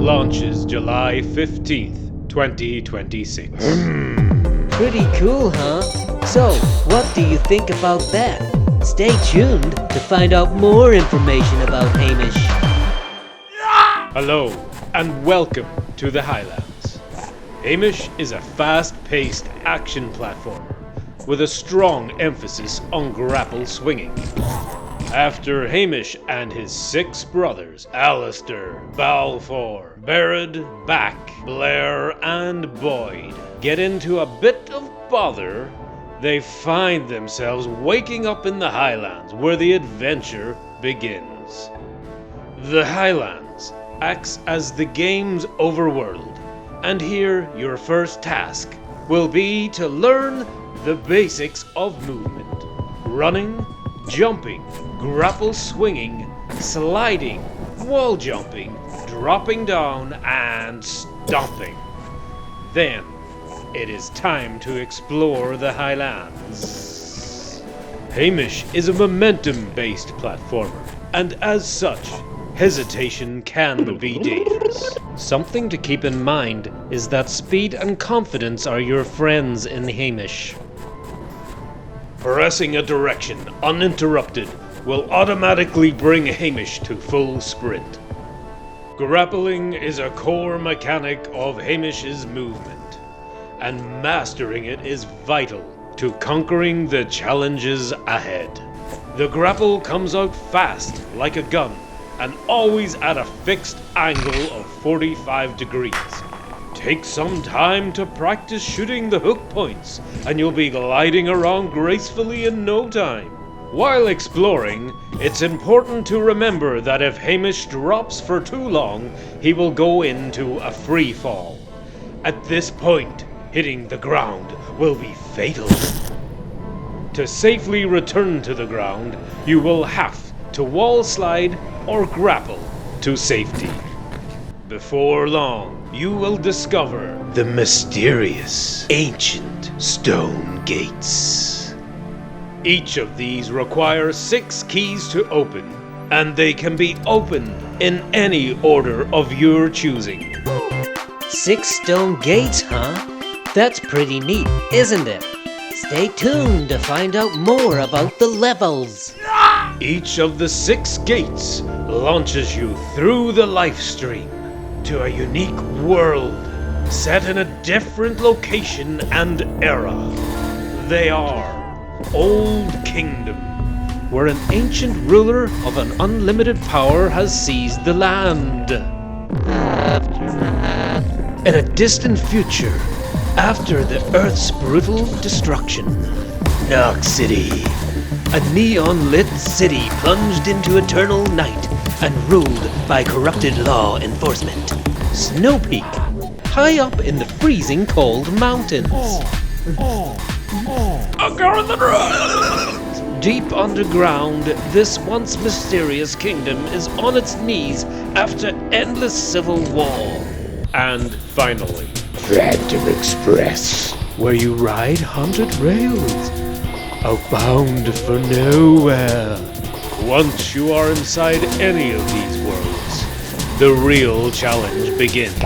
launches July 15th, 2026. Pretty cool, huh? So, what do you think about that? Stay tuned to find out more information about Hamish. Hello, and welcome to the Highlands. Hamish is a fast-paced action platformer with a strong emphasis on grapple swinging. After Hamish and his 6 brothers, Alistair, Balfour, Barrett, Back, Blair, and Boyd, get into a bit of bother, they find themselves waking up in the Highlands where the adventure begins. The Highlands acts as the game's overworld, and here your first task will be to learn the basics of movement: running, jumping, grapple swinging, sliding, wall jumping, dropping down, and stomping. Then, it is time to explore the Highlands. Hamish is a momentum-based platformer, and as such, hesitation can be dangerous. Something to keep in mind is that speed and confidence are your friends in Hamish. Pressing a direction uninterrupted will automatically bring Hamish to full sprint. Grappling is a core mechanic of Hamish's movement, and mastering it is vital to conquering the challenges ahead. The grapple comes out fast like a gun and always at a fixed angle of 45 degrees. Take some time to practice shooting the hook points, and you'll be gliding around gracefully in no time. While exploring, it's important to remember that if Hamish drops for too long, he will go into a free fall. At this point, hitting the ground will be fatal. To safely return to the ground, you will have to wall slide or grapple to safety. Before long, you will discover the mysterious, ancient stone gates. Each of these requires 6 keys to open, and they can be opened in any order of your choosing. 6 stone gates, huh? That's pretty neat, isn't it? Stay tuned to find out more about the levels. Each of the 6 gates launches you through the life stream to a unique world set in a different location and era. They are Old Kingdom, where an ancient ruler of an unlimited power has seized the land. In a distant future, after the Earth's brutal destruction, Knock City, a neon-lit city plunged into eternal night and ruled by corrupted law enforcement. Snow Peak, high up in the freezing cold mountains. Deep underground, this once mysterious kingdom is on its knees after endless civil war. And finally, Phantom Express, where you ride haunted rails, outbound for nowhere. Once you are inside any of these worlds, the real challenge begins.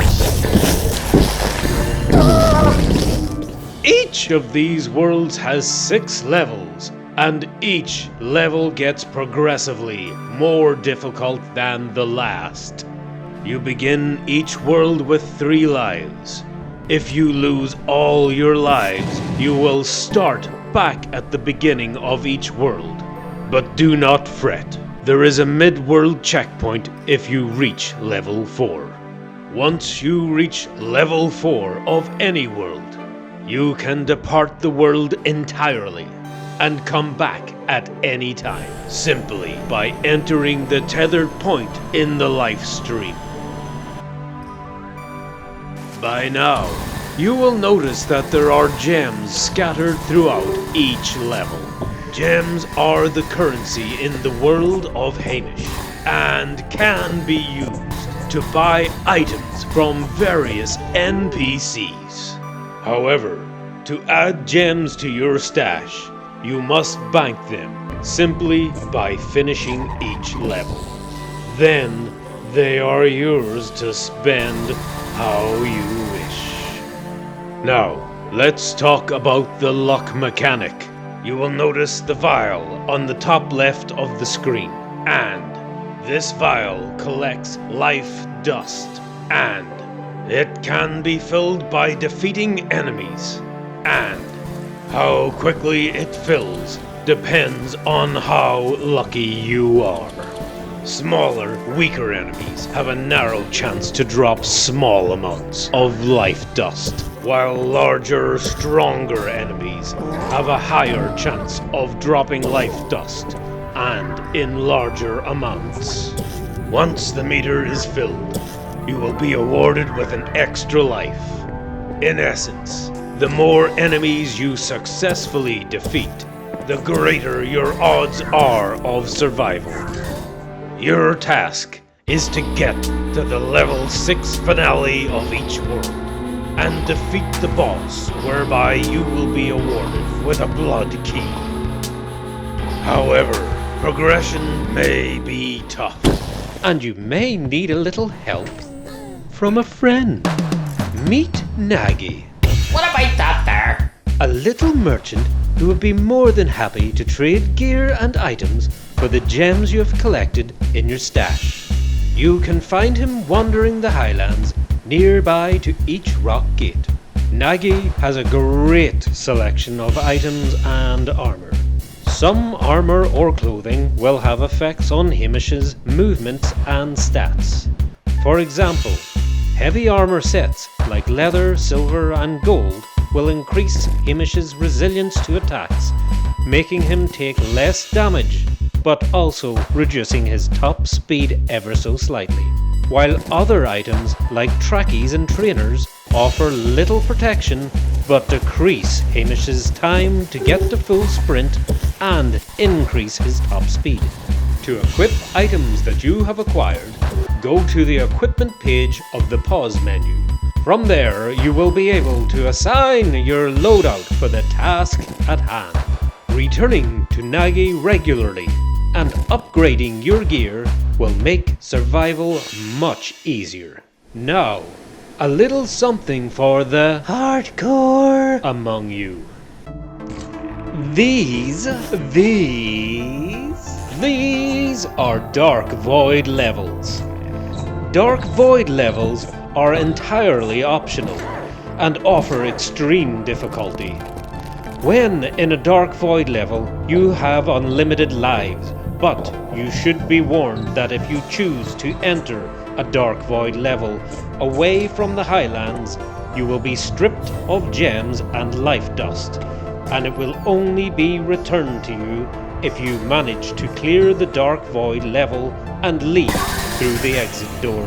Each of these worlds has 6 levels, and each level gets progressively more difficult than the last. You begin each world with 3 lives. If you lose all your lives, you will start back at the beginning of each world. But do not fret. There is a mid-world checkpoint if you reach level 4. Once you reach level 4 of any world, you can depart the world entirely and come back at any time, simply by entering the tethered point in the life stream. By now, you will notice that there are gems scattered throughout each level. Gems are the currency in the world of Hamish, and can be used to buy items from various NPCs. However, to add gems to your stash, you must bank them simply by finishing each level. Then, They are yours to spend how you wish. Now, let's talk about the luck mechanic. You will notice the vial on the top left of the screen, and this vial collects life dust, and it can be filled by defeating enemies, and how quickly it fills depends on how lucky you are. Smaller, weaker enemies have a narrow chance to drop small amounts of life dust, while larger, stronger enemies have a higher chance of dropping life dust, and in larger amounts. Once the meter is filled, you will be awarded with an extra life. In essence, the more enemies you successfully defeat, the greater your odds are of survival. Your task is to get to the level 6 finale of each world and defeat the boss, whereby you will be awarded with a blood key. However, progression may be tough, And you may need a little help from a friend. Meet Nagy, What about that there? a little merchant who would be more than happy to trade gear and items for the gems you have collected in your stash. You can find him wandering the highlands nearby to each rock gate. Nagy has a great selection of items and armor. Some armor or clothing will have effects on Hamish's movements and stats. For example, heavy armor sets like leather, silver and gold will increase Hamish's resilience to attacks, making him take less damage, but also reducing his top speed ever so slightly. While other items like trackies and trainers offer little protection, but decrease Hamish's time to get to full sprint and increase his top speed. To equip items that you have acquired, go to the equipment page of the pause menu. From there, you will be able to assign your loadout for the task at hand. Returning to Nagy regularly and upgrading your gear will make survival much easier. Now, a little something for the hardcore among you. These are Dark Void levels. Dark Void levels are entirely optional and offer extreme difficulty. When in a Dark Void level, you have unlimited lives, but you should be warned that if you choose to enter a Dark Void level away from the highlands, you will be stripped of gems and life dust, and it will only be returned to you if you manage to clear the Dark Void level and leave through the exit door.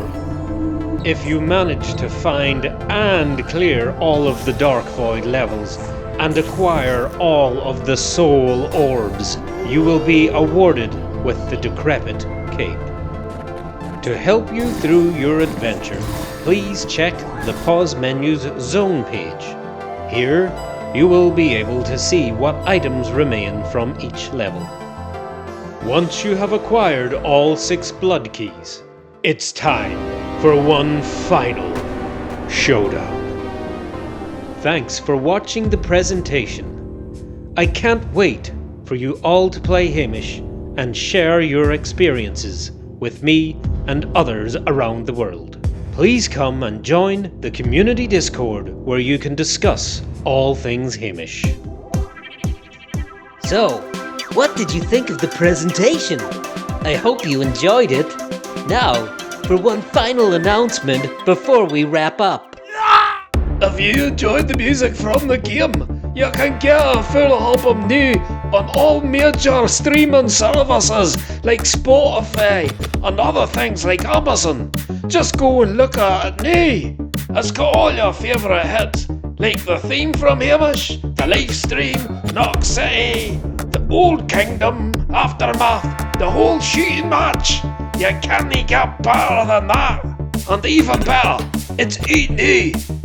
If you manage to find and clear all of the Dark Void levels and acquire all of the soul orbs, you will be awarded with the Decrepit Cape. To help you through your adventure, please check the pause menu's zone page. Here, you will be able to see what items remain from each level. Once you have acquired all 6 blood keys, it's time for one final showdown. Thanks for watching the presentation. I can't wait for you all to play Hamish and share your experiences with me and others around the world. Please come and join the community Discord where you can discuss all things Hamish. So, what did you think of the presentation? I hope you enjoyed it. Now, for one final announcement before we wrap up. If you enjoyed the music from the game, you can get a full album now on all major streaming services like Spotify and other things like Amazon. Just go and look at it now. It's got all your favourite hits, like the theme from Hamish, the live stream, Knock City, the Old Kingdom, Aftermath, the whole shooting match. You can't get better than that. And even better, it's out now.